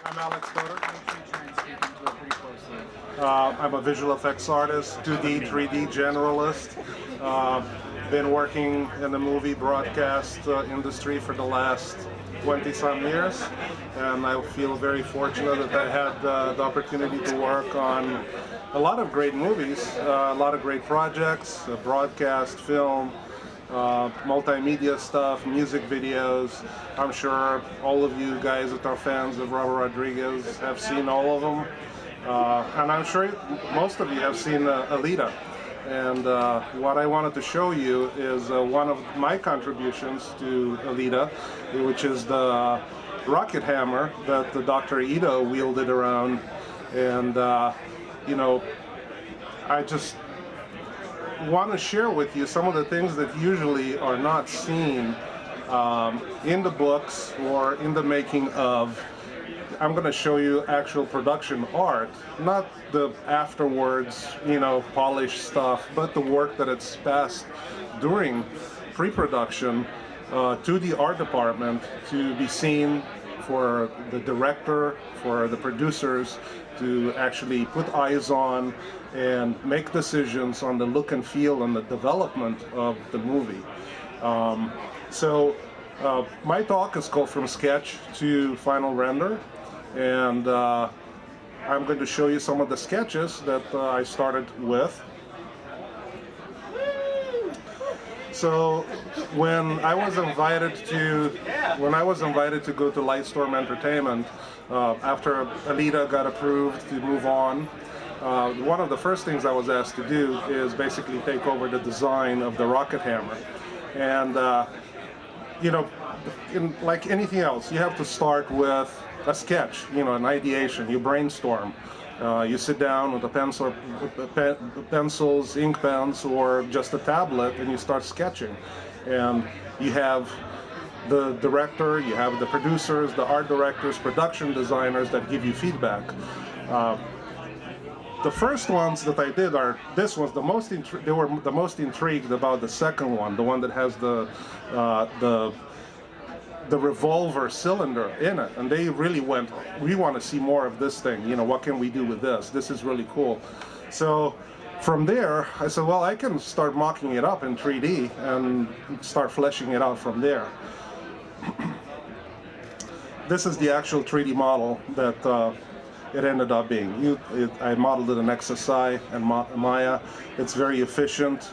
I'm Alex Doder. Make sure you try and speak into it pretty closely. I'm a visual effects artist, 2D, 3D generalist. Been working in the movie broadcast industry for the last 20-some years, and I feel very fortunate that I had the opportunity to work on a lot of great movies, a lot of great projects, broadcast, film, multimedia stuff, music videos. I'm sure all of you guys that are fans of Robert Rodriguez have seen all of them. And I'm sure most of you have seen Alita. And what I wanted to show you is one of my contributions to Alita, which is the rocket hammer that the Dr. Ito wielded around. And, you know, I just want to share with you some of the things that usually are not seen in the books or in the making of. I'm going to show you actual production art, not the afterwards, you know, polished stuff, but the work that it's passed during pre-production to the art department to be seen for the director, for the producers to actually put eyes on and make decisions on the look and feel and the development of the movie. My talk is called From Sketch to Final Render, and I'm going to show you some of the sketches that I started with. So when I was invited to go to Lightstorm Entertainment after Alita got approved to move on, one of the first things I was asked to do is basically take over the design of the rocket hammer. And you know, like anything else, you have to start with a sketch, you know, an ideation. You brainstorm. You sit down with a pencil, pencils, ink pens, or just a tablet, and you start sketching. And you have the director, you have the producers, the art directors, production designers that give you feedback. The first ones that I did are this was the most. They were the most intrigued about the second one, the one that has the revolver cylinder in it, and they really went, we want to see more of this thing, you know, what can we do with this? This is really cool. So from there, I said, well, I can start mocking it up in 3D and start fleshing it out from there. This is the actual 3D model that it ended up being. I modeled it in XSI and Maya. It's very efficient.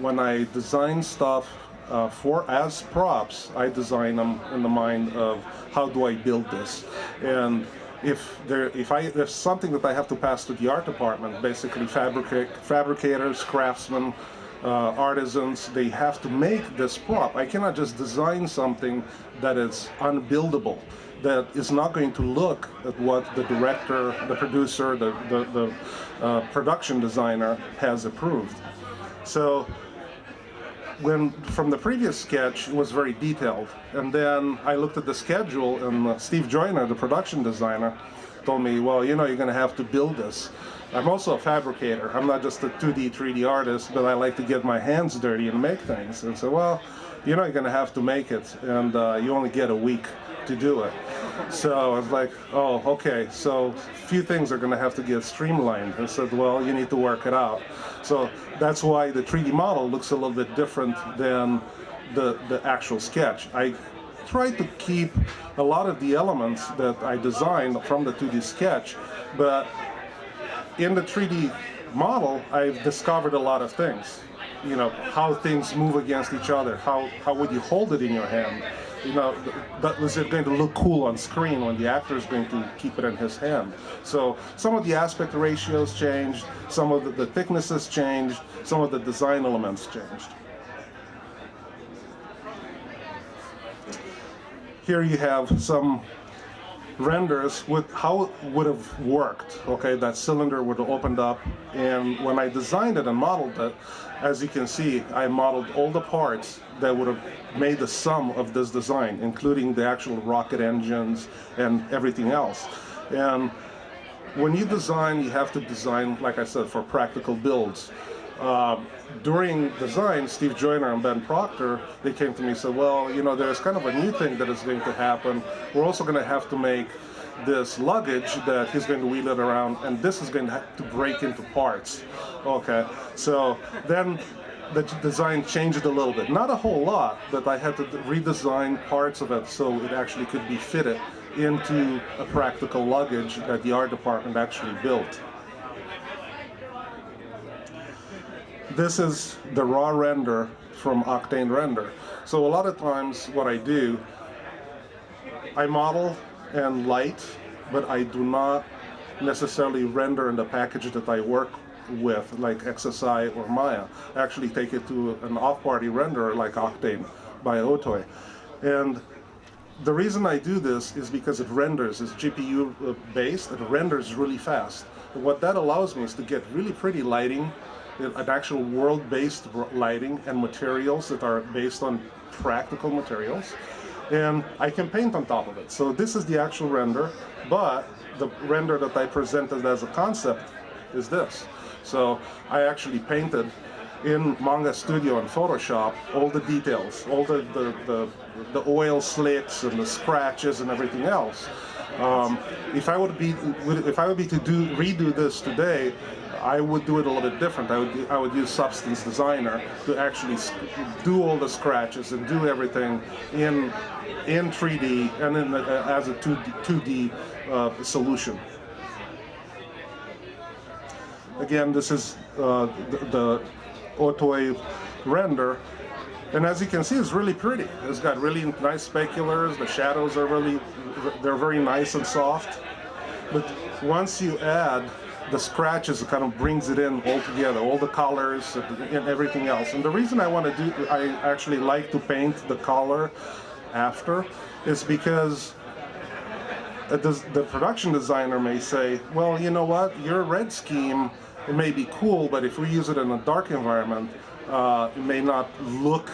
When I design stuff as props, I design them in the mind of how do I build this, and if there's something that I have to pass to the art department, basically fabricators, craftsmen, artisans, they have to make this prop. I cannot just design something that is unbuildable, that is not going to look at what the director, the producer, the production designer has approved. So from the previous sketch, it was very detailed. And then I looked at the schedule, and Steve Joyner, the production designer, told me, well, you know, you're going to have to build this. I'm also a fabricator. I'm not just a 2D, 3D artist, but I like to get my hands dirty and make things. And so, well, you know, you're going to have to make it, and you only get a week to do it. So I was like, oh, okay, so a few things are going to have to get streamlined. I said, well, you need to work it out. So that's why the 3D model looks a little bit different than the actual sketch. I tried to keep a lot of the elements that I designed from the 2D sketch, but in the 3D model, I've discovered a lot of things. You know, how things move against each other, how would you hold it in your hand? You know, is it going to look cool on screen when the actor is going to keep it in his hand? So some of the aspect ratios changed, some of the thicknesses changed, some of the design elements changed. Here you have some renders with how it would have worked. Okay, that cylinder would have opened up, and when I designed it and modeled it, as you can see, I modeled all the parts that would have made the sum of this design, including the actual rocket engines and everything else. And when you design, you have to design, like I said, for practical builds. During design, Steve Joyner and Ben Proctor, they came to me and said, well, you know, there's kind of a new thing that is going to happen. We're also going to have to make this luggage that he's going to wheel it around, and this is going to have to break into parts. Okay, so then the design changed a little bit. Not a whole lot, but I had to redesign parts of it so it actually could be fitted into a practical luggage that the art department actually built. This is the raw render from Octane Render. So a lot of times what I do, I model and light, but I do not necessarily render in the package that I work with, like XSI or Maya. I actually take it to an off-party renderer like Octane by Otoy. And the reason I do this is because it renders, it's GPU based, it renders really fast. And what that allows me is to get really pretty lighting, an actual world-based lighting and materials that are based on practical materials. And I can paint on top of it. So this is the actual render, but the render that I presented as a concept is this. So I actually painted in Manga Studio and Photoshop all the details, all the oil slicks and the scratches and everything else. If I would be to redo this today, I would do it a little bit different. I would use Substance Designer to actually do all the scratches and do everything in 3D and as a 2D solution. Again, this is the Otoy render, and as you can see, it's really pretty. It's got really nice speculars. The shadows are they're very nice and soft. But once you add the scratches, it kind of brings it in all together, all the colors and everything else. And the reason I actually like to paint the color after is because the production designer may say, well, you know what, your red scheme, it may be cool, but if we use it in a dark environment, it may not look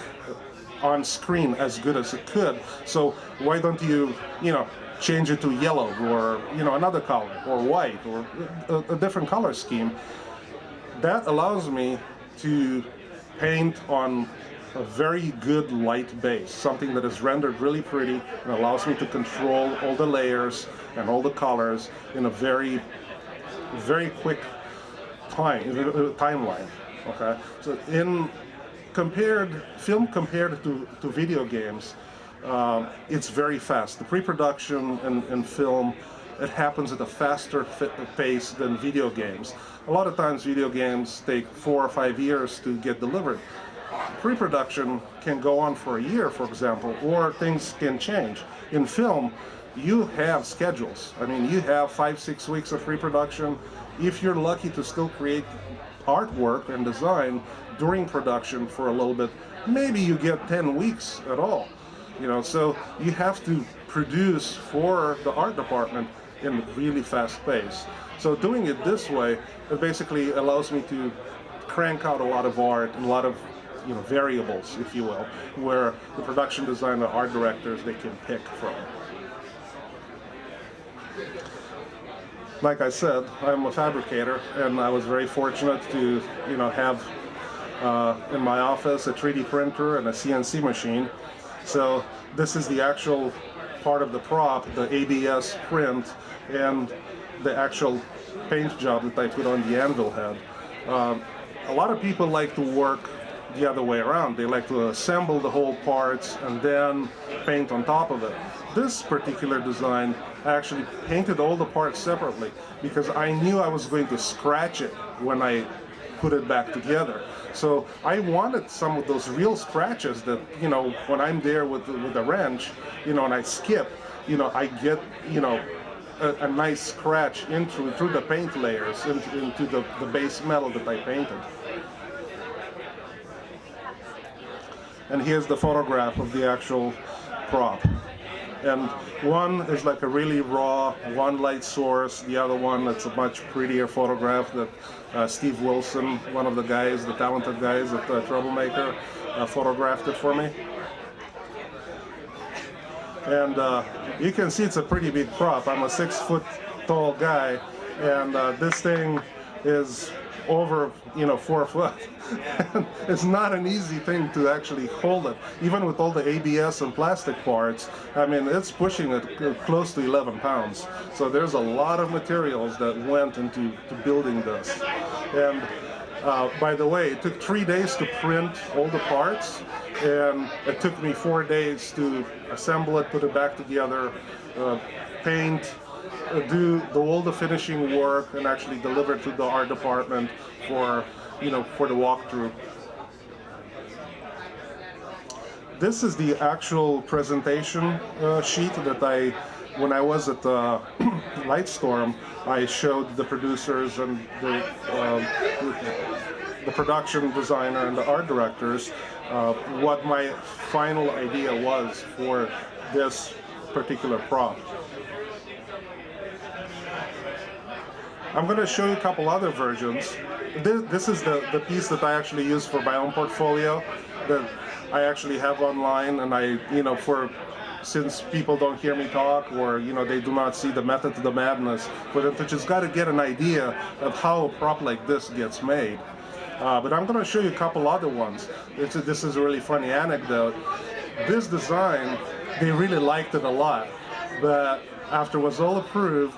on screen as good as it could. So why don't you, change it to yellow or, another color or white or a different color scheme? That allows me to paint on a very good light base, something that is rendered really pretty and allows me to control all the layers and all the colors in a very, very quick timeline. Okay, so film compared to video games, it's very fast. The pre-production in film, it happens at a faster pace than video games. A lot of times video games take 4 or 5 years to get delivered. Pre-production can go on for a year, for example, or things can change. In film, you have schedules. I mean, you have 5-6 weeks of pre-production. If you're lucky to still create artwork and design during production for a little bit, maybe you get 10 weeks at all. So you have to produce for the art department in a really fast pace. So doing it this way, it basically allows me to crank out a lot of art and a lot of variables, if you will, where the production designer, art directors, they can pick from. Like I said, I'm a fabricator, and I was very fortunate to have in my office a 3D printer and a CNC machine. So this is the actual part of the prop, the ABS print, and the actual paint job that I put on the anvil head. A lot of people like to work the other way around. They like to assemble the whole parts and then paint on top of it. This particular design, I actually painted all the parts separately because I knew I was going to scratch it when I put it back together. So I wanted some of those real scratches that, when I'm there with the wrench, and I skip, I get, a nice scratch through the paint layers into the base metal that I painted. And here's the photograph of the actual prop. And one is like a really raw, one light source. The other one, that's a much prettier photograph that Steve Wilson, one of the guys, the talented guys at Troublemaker, photographed it for me. And you can see it's a pretty big prop. I'm a 6 foot tall guy, and this thing is over 4 foot. It's not an easy thing to actually hold it, even with all the ABS and plastic parts. I mean, it's pushing it close to 11 pounds. So there's a lot of materials that went into building this. And by the way, it took 3 days to print all the parts, and it took me 4 days to assemble it, put it back together, paint, do all the finishing work, and actually deliver it to the art department for the walkthrough. This is the actual presentation sheet that when I was at Lightstorm, I showed the producers and the production designer and the art directors what my final idea was for this particular prop. I'm going to show you a couple other versions. This is the piece that I actually use for my own portfolio that I actually have online, and since people don't hear me talk, or they do not see the method to the madness, for them to just got to get an idea of how a prop like this gets made. But I'm going to show you a couple other ones. This is a really funny anecdote. This design, they really liked it a lot, but after it was all approved,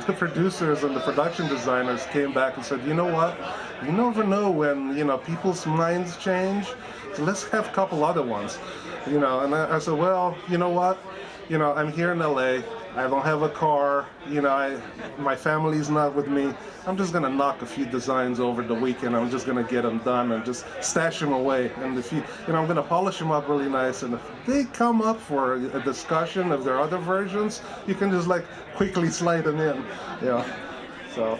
the producers and the production designers came back and said, you know what, you never know when people's minds change, so let's have a couple other ones. And I said, well, you know what, I'm here in LA, I don't have a car, my family's not with me, I'm just gonna knock a few designs over the weekend, I'm just gonna get them done and just stash them away, and I'm gonna polish them up really nice, and if they come up for a discussion of their other versions, you can just quickly slide them in, so.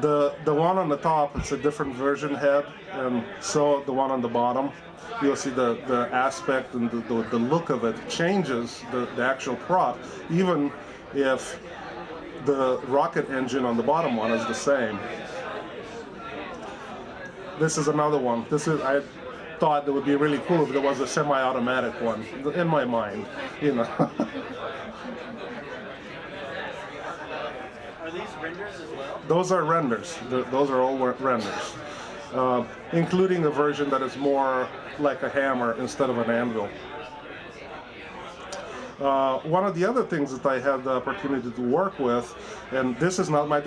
The one on the top, it's a different version head, and so the one on the bottom, you'll see the aspect and the look of it changes the actual prop, even if the rocket engine on the bottom one is the same. This is another one. I thought it would be really cool if there was a semi-automatic one, in my mind, Are these renders as well? Those are renders. Those are all renders, including a version that is more like a hammer instead of an anvil. One of the other things that I had the opportunity to work with, and this is not my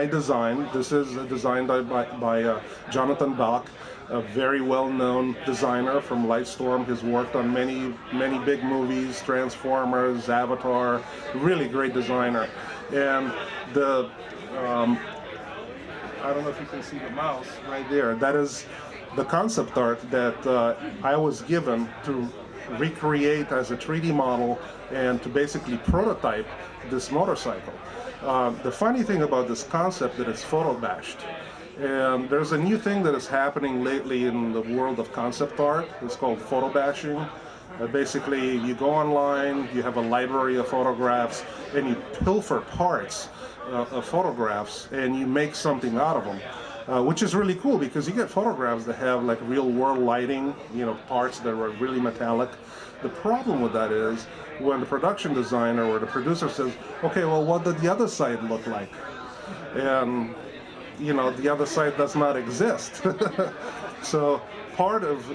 design, this is a design by Jonathan Bach, a very well-known designer from Lightstorm. He's worked on many big movies, Transformers, Avatar, really great designer. And I don't know if you can see the mouse right there, that is the concept art that I was given to recreate as a 3D model and to basically prototype this motorcycle. The funny thing about this concept that it's photo bashed. And there's a new thing that is happening lately in the world of concept art. It's called photo bashing. Basically, you go online, you have a library of photographs, and you pilfer parts of photographs, and you make something out of them, which is really cool because you get photographs that have real-world lighting, parts that are really metallic. The problem with that is when the production designer or the producer says, okay, well, what did the other side look like? And the other side does not exist. So part of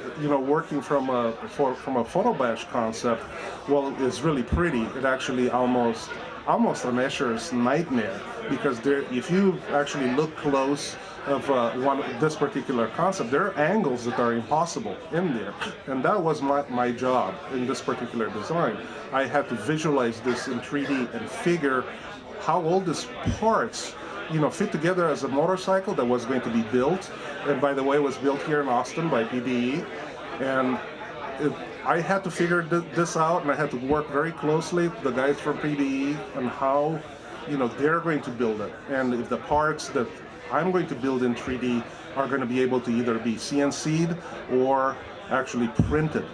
working from a photo bash concept, well, is really pretty. It actually almost an Escher's nightmare, because if you actually look close of this particular concept, there are angles that are impossible in there, and that was my job in this particular design. I had to visualize this in 3D and figure how all these parts fit together as a motorcycle that was going to be built, and by the way, was built here in Austin by PBE, and I had to figure this out, and I had to work very closely with the guys from PBE on how they're going to build it, and if the parts that I'm going to build in 3D are going to be able to either be CNC'd or actually printed.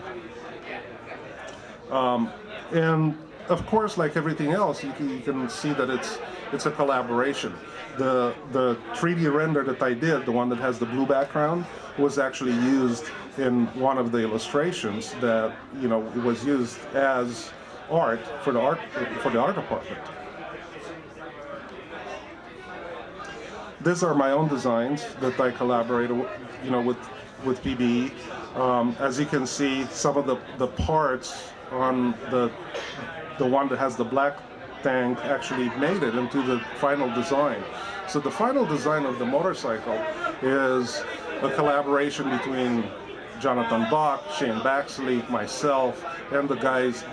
And of course, like everything else, you can see that it's a collaboration. The 3D render that I did, the one that has the blue background, was actually used in one of the illustrations that was used as art for the art department. these are my own designs that I collaborated, with PBE. As you can see, some of the parts on the one that has the black tank actually made it into the final design. So the final design of the motorcycle is a collaboration between Jonathan Bach, Shane Baxley, myself, and the guys,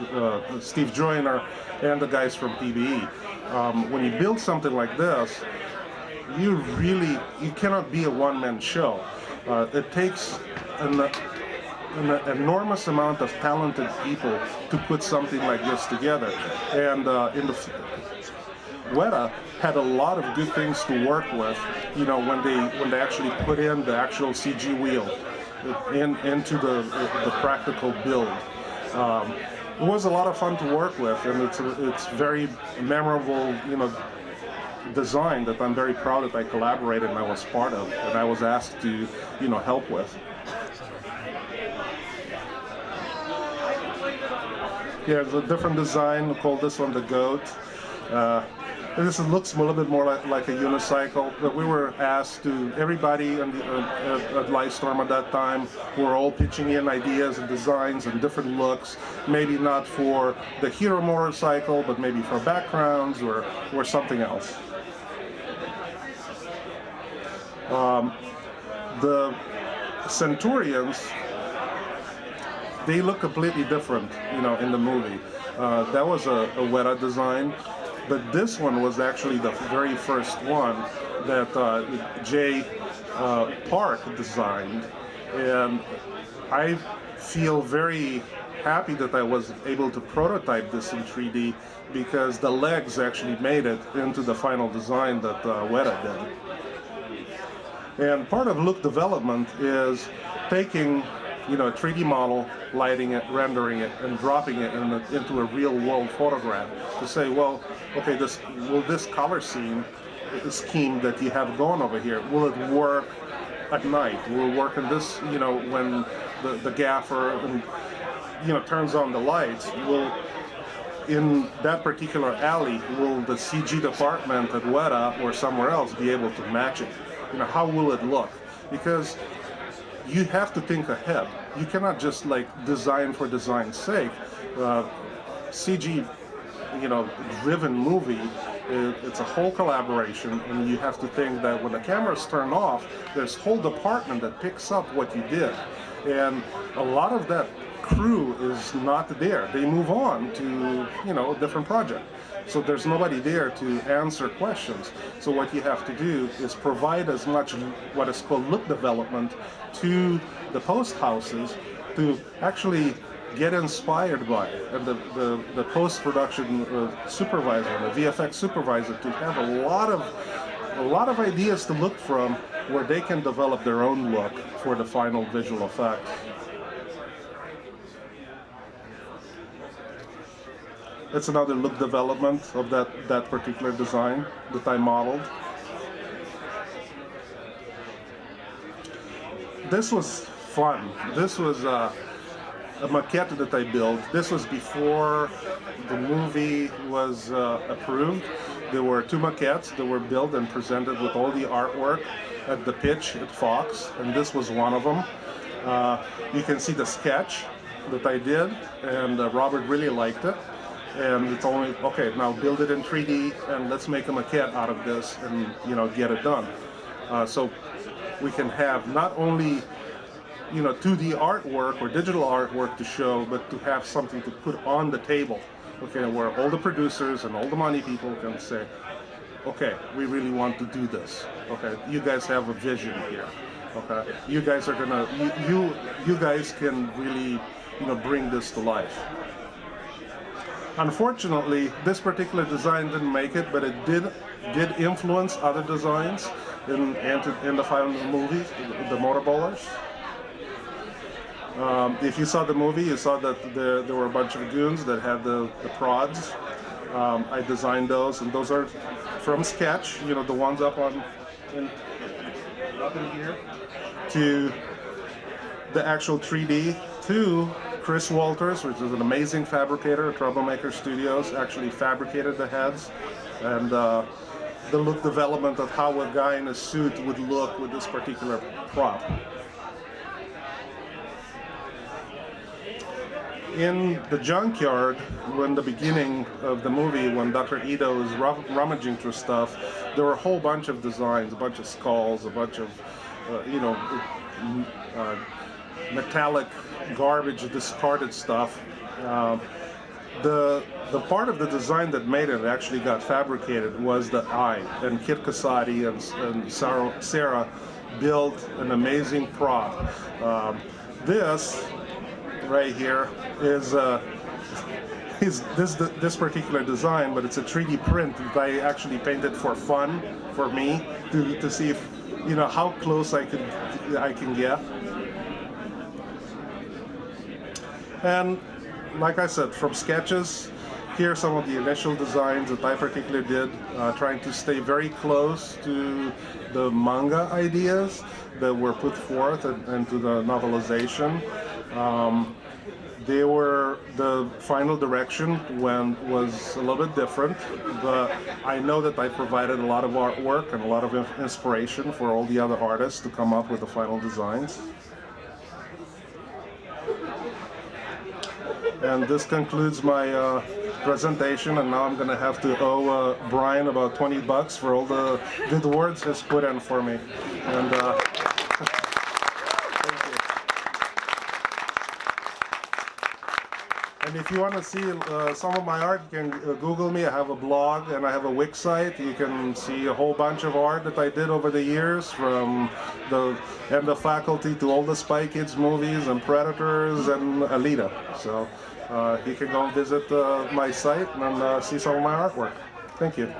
Steve Joyner, and the guys from PBE. When you build something like this, you cannot be a one-man show. It takes an enormous amount of talented people to put something like this together. And Weta had a lot of good things to work with, when they actually put in the actual CG wheel into the practical build. It was a lot of fun to work with, and it's very memorable, design that I'm very proud that I collaborated and I was part of, and I was asked to, help with. Yeah, it's a different design. We call this one the Goat. This looks a little bit more like a unicycle, but we were asked to, everybody at Lightstorm at that time, were all pitching in ideas and designs and different looks, maybe not for the hero motorcycle, but maybe for backgrounds or something else. The Centurions, they look completely different, in the movie. That was a Weta design, but this one was actually the very first one that Jay Park designed, and I feel very happy that I was able to prototype this in 3D because the legs actually made it into the final design that Weta did. And part of look development is taking, a 3D model, lighting it, rendering it, and dropping it into a real-world photograph to say, well, okay, will this color scheme that you have going over here, will it work at night? Will it work in this, when the gaffer turns on the lights? In that particular alley, will the CG department at Weta or somewhere else be able to match it? How will it look? Because you have to think ahead. You cannot just design for design's sake. CG, driven movie, it's a whole collaboration, and you have to think that when the camera's turned off, there's a whole department that picks up what you did. And a lot of that crew is not there. They move on to, a different project. So there's nobody there to answer questions. So what you have to do is provide as much what is called look development to the post houses to actually get inspired by it. And the post-production supervisor, the VFX supervisor, to have a lot of ideas to look from where they can develop their own look for the final visual effects. It's another look development of that particular design that I modeled. This was fun. This was a maquette that I built. This was before the movie was approved. There were 2 maquettes that were built and presented with all the artwork at the pitch at Fox, and this was one of them. You can see the sketch that I did, and Robert really liked it. And it's only, okay, now build it in 3D and let's make a maquette out of this and, get it done. So we can have not only, 2D artwork or digital artwork to show, but to have something to put on the table, okay, where all the producers and all the money people can say, okay, we really want to do this. Okay, you guys have a vision here. Okay, you guys are gonna, you guys can really, bring this to life. Unfortunately, this particular design didn't make it, but it did influence other designs in the final movie, the Motorballers. If you saw the movie, you saw that there were a bunch of goons that had the prods. I designed those, and those are from sketch, the ones up in here, to the actual 3D, to Chris Walters, which is an amazing fabricator at Troublemaker Studios, actually fabricated the heads, and the look development of how a guy in a suit would look with this particular prop. In the junkyard, when the beginning of the movie, when Dr. Ito is rummaging through stuff, there were a whole bunch of designs, a bunch of skulls, a bunch of, metallic garbage, discarded stuff. The part of the design that made it actually got fabricated was the eye, and Kit Casati and Sarah built an amazing prop. This right here is this particular design, but it's a 3D print that I actually painted for fun, for me, to see if, how close I can get. And like I said, from sketches, here are some of the initial designs that I particularly did, trying to stay very close to the manga ideas that were put forth and to the novelization. The final direction was a little bit different, but I know that I provided a lot of artwork and a lot of inspiration for all the other artists to come up with the final designs. And this concludes my presentation, and now I'm going to have to owe Brian about $20 for all the good words he's put in for me. And thank you. And if you want to see some of my art, you can Google me. I have a blog and I have a Wix site. You can see a whole bunch of art that I did over the years, from the Faculty to all the Spy Kids movies and Predators and Alita. So you can go visit my site and see some of my artwork. Thank you.